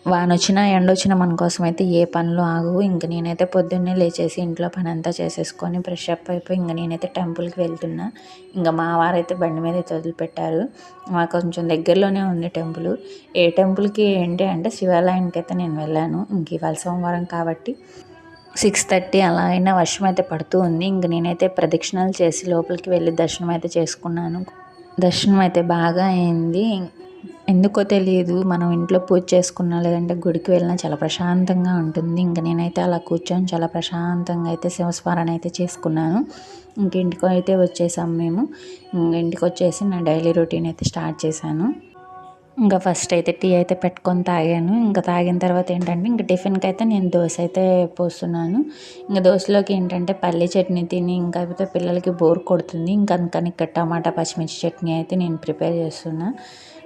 వానొచ్చినా ఎండొచ్చినా మన కోసం అయితే ఏ పనులు ఆగవు. ఇంక నేనైతే పొద్దున్నే లేచేసి ఇంట్లో పని అంతా చేసేసుకొని ఫ్రెష్ అప్ అయిపోయి ఇంక నేనైతే టెంపుల్కి వెళ్తున్నా. ఇంకా మా వారైతే బండి మీద అయితే వదిలిపెట్టారు. మాకు కొంచెం దగ్గరలోనే ఉంది టెంపుల్. ఏ టెంపుల్కి ఏంటి అంటే శివాలయానికి అయితే నేను వెళ్ళాను. ఇంక ఇవాళ సోమవారం కాబట్టి 6:30 అలా అయినా వర్షం అయితే పడుతూ ఉంది. ఇంక నేనైతే ప్రదక్షిణాలు చేసి లోపలికి వెళ్ళి దర్శనం అయితే చేసుకున్నాను. దర్శనం అయితే బాగా అయింది. ఎందుకో తెలియదు, మనం ఇంట్లో పూజ చేసుకున్నా లేదంటే గుడికి వెళ్ళినా చాలా ప్రశాంతంగా ఉంటుంది. ఇంక నేనైతే అలా కూర్చొని చాలా ప్రశాంతంగా అయితే శివస్మరణ అయితే చేసుకున్నాను. ఇంక ఇంటికి అయితే వచ్చేసాము మేము. ఇంటికి వచ్చేసి నా డైలీ రొటీన్ అయితే స్టార్ట్ చేశాను. ఇంకా ఫస్ట్ అయితే టీ అయితే పెట్టుకొని తాగాను. ఇంకా తాగిన తర్వాత ఏంటంటే ఇంక టిఫిన్కి అయితే నేను దోశ అయితే పోస్తున్నాను. ఇంకా దోశలోకి ఏంటంటే పల్లి చట్నీ తిని ఇంకా అయితే పిల్లలకి బోర్ కొడుతుంది. ఇంకా అందుకని ఇక్కడ టమాటా పచ్చిమిర్చి చట్నీ అయితే నేను ప్రిపేర్ చేస్తున్నా.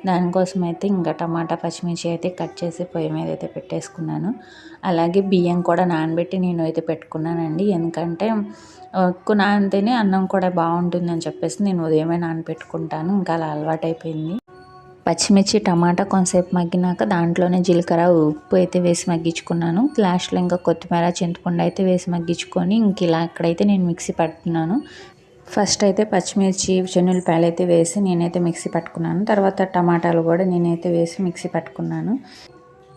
దానికోసం అయితే ఇంకా టమాటా పచ్చిమిర్చి అయితే కట్ చేసి పొయ్యి మీద అయితే పెట్టేసుకున్నాను. అలాగే బియ్యం కూడా నానబెట్టి నేను అయితే పెట్టుకున్నానండి. ఎందుకంటే ఎక్కువ నానితేనే అన్నం కూడా బాగుంటుందని చెప్పేసి నేను ఉదయమే నానబెట్టుకుంటాను. ఇంకా అలా అలవాటైపోయింది. పచ్చిమిర్చి టమాటా కొంతసేపు మగ్గినాక దాంట్లోనే జీలకర్ర ఉప్పు అయితే వేసి మగ్గించుకున్నాను. లాస్ట్లో ఇంకా కొత్తిమీర చింతపండు అయితే వేసి మగ్గించుకొని ఇంక ఇలా ఇక్కడైతే నేను మిక్సీ పడుతున్నాను. ఫస్ట్ అయితే పచ్చిమిర్చి చెన్నులపాయలు అయితే వేసి నేనైతే మిక్సీ పట్టుకున్నాను. తర్వాత టమాటాలు కూడా నేనైతే వేసి మిక్సీ పట్టుకున్నాను.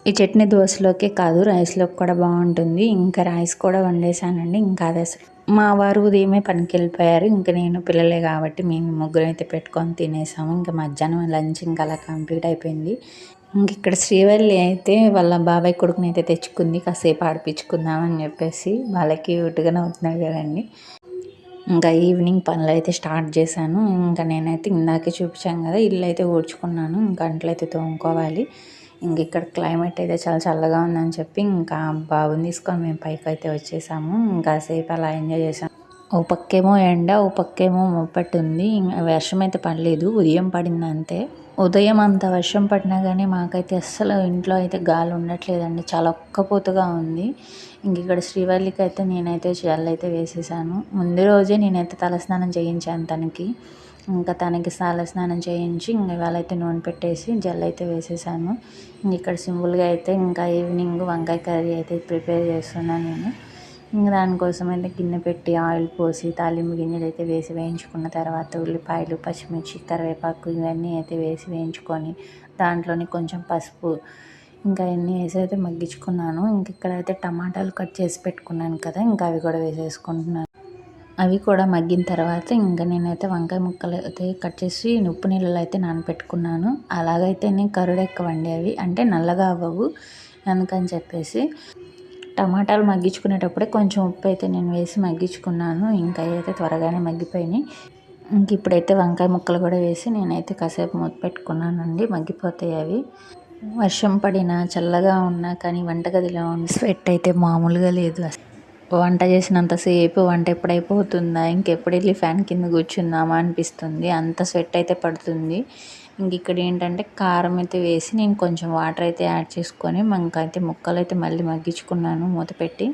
ఈ చట్నీ దోశలోకే కాదు రైస్లోకి కూడా బాగుంటుంది. ఇంకా రైస్ కూడా వండేసానండి. ఇంకా అదే మా వారు ఉదయమే పనికి వెళ్ళిపోయారు. ఇంకా నేను పిల్లలే కాబట్టి మేము ముగ్గురు అయితే పెట్టుకొని తినేసాము. ఇంకా మధ్యాహ్నం లంచ్ ఇంకా అలా కంప్లీట్ అయిపోయింది. ఇంక ఇక్కడ శ్రీవల్లి అయితే వాళ్ళ బాబాయ్ కొడుకుని అయితే తెచ్చుకుంది. కాసేపు ఆడిపించుకుందామని చెప్పేసి. వాళ్ళకి క్యూట్గానే అవుతున్నారు కదండి. ఇంకా ఈవినింగ్ పనులు అయితే స్టార్ట్ చేశాను. ఇంకా నేనైతే ఇందాకే చూపించాను కదా, ఇల్లు అయితే ఊడ్చుకున్నాను. ఇంకా అంట్లు అయితే తోముకోవాలి. ఇంక ఇక్కడ క్లైమేట్ అయితే చాలా చల్లగా ఉందని చెప్పి ఇంకా బాబుని తీసుకొని మేము పైకి అయితే వచ్చేసాము. ఇంకా సేపు అలా ఎంజాయ్ చేసాము. ఓ పక్కేమో ఎండ, ఓ పక్కేమో మొప్పట్టు ఉంది. వర్షం అయితే పడలేదు, ఉదయం పడింది అంతే. ఉదయం అంత వర్షం పడినా కానీ మాకైతే అస్సలు ఇంట్లో అయితే గాలి ఉండట్లేదండి. చాలా ఒక్కపోతగా ఉంది. ఇంక ఇక్కడ శ్రీవల్లికి అయితే నేనైతే జెల్ అయితే వేసేసాను. ముందు రోజే నేనైతే తలస్నానం చేయించాను తనకి. ఇంకా తనకి తలస్నానం చేయించి ఇంక ఇవాళ అయితే నూనె పెట్టేసి జెల్ అయితే వేసేసాను. ఇంక ఇక్కడ సింపుల్గా అయితే ఇంకా ఈవినింగ్ వంకాయ కర్రీ అయితే ప్రిపేర్ చేస్తున్నాను నేను. ఇంక దానికోసం అయితే గిన్నె పెట్టి ఆయిల్ పోసి తాలింపు గింజలు అయితే వేసి వేయించుకున్న తర్వాత ఉల్లిపాయలు, పచ్చిమిర్చి, కరివేపాకు ఇవన్నీ అయితే వేసి వేయించుకొని దాంట్లోని కొంచెం పసుపు ఇంకా అన్నీ వేసి అయితే మగ్గించుకున్నాను. ఇంక ఇక్కడైతే టమాటాలు కట్ చేసి పెట్టుకున్నాను కదా, ఇంకా అవి కూడా వేసేసుకుంటున్నాను. అవి కూడా మగ్గిన తర్వాత ఇంకా నేనైతే వంకాయ ముక్కలు అయితే కట్ చేసి ఉప్పు నీళ్ళలో అయితే నానబెట్టుకున్నాను. అలాగైతే నేను కరుడెక్కవండి అవి, అంటే నల్లగా అవ్వవు. అందుకని చెప్పేసి టమాటాలు మగ్గించుకునేటప్పుడే కొంచెం ఉప్పు అయితే నేను వేసి మగ్గించుకున్నాను. ఇంకా అయితే త్వరగానే మగ్గిపోయినాయి. ఇంక ఇప్పుడైతే వంకాయ ముక్కలు కూడా వేసి నేనైతే కాసేపు మూత పెట్టుకున్నానండి. మగ్గిపోతాయి అవి. వర్షం పడినా చల్లగా ఉన్నా కానీ వంటగదిలో ఉన్న స్వెట్ అయితే మామూలుగా లేదు. వంట చేసినంతసేపు వంట ఎప్పుడైపోతుందా, ఇంకెప్పుడు వెళ్ళి ఫ్యాన్ కింద కూర్చుందామా అనిపిస్తుంది. అంత స్వెట్ అయితే పడుతుంది. ఇంక ఇక్కడ ఏంటంటే కారం అయితే వేసి నేను కొంచెం వాటర్ అయితే యాడ్ చేసుకొని ఇంకైతే ముక్కలు అయితే మళ్ళీ మగ్గించుకున్నాను మూత పెట్టి.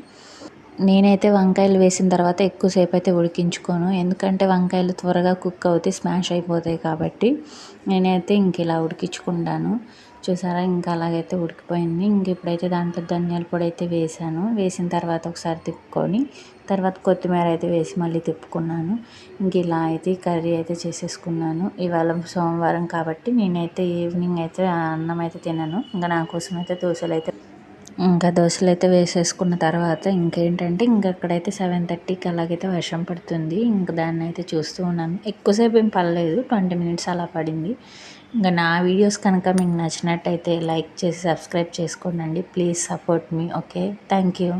నేనైతే వంకాయలు వేసిన తర్వాత ఎక్కువసేపు అయితే ఉడికించుకోను. ఎందుకంటే వంకాయలు త్వరగా కుక్ అవుతాయి, స్మాష్ అయిపోతాయి కాబట్టి నేనైతే ఇంక ఇలా ఉడికించుకుంటాను. చూసారా, ఇంకా అలాగైతే ఉడికిపోయింది. ఇంక ఇప్పుడైతే దాంట్లో ధనియాల పొడి అయితే వేసాను. వేసిన తర్వాత ఒకసారి తిప్పుకొని తర్వాత కొత్తిమీర అయితే వేసి మళ్ళీ తిప్పుకున్నాను. ఇంక ఇలా అయితే కర్రీ అయితే చేసేసుకున్నాను. ఇవాళ సోమవారం కాబట్టి నేనైతే ఈవినింగ్ అయితే అన్నం అయితే తినను. ఇంకా నా కోసం అయితే దోశలు అయితే వేసేసుకున్న తర్వాత ఇంకేంటంటే అక్కడైతే 7:30కి అలాగైతే వర్షం పడుతుంది. ఇంకా దాన్ని అయితే చూస్తూ ఉన్నాను. ఎక్కువసేపు ఏం పడలేదు, 20 మినిట్స్ అలా పడింది. ఇంకా నా వీడియోస్ కనుక మీకు నచ్చినట్టయితే లైక్ చేసి సబ్స్క్రైబ్ చేసుకోండి. Please support me. Okay, thank you.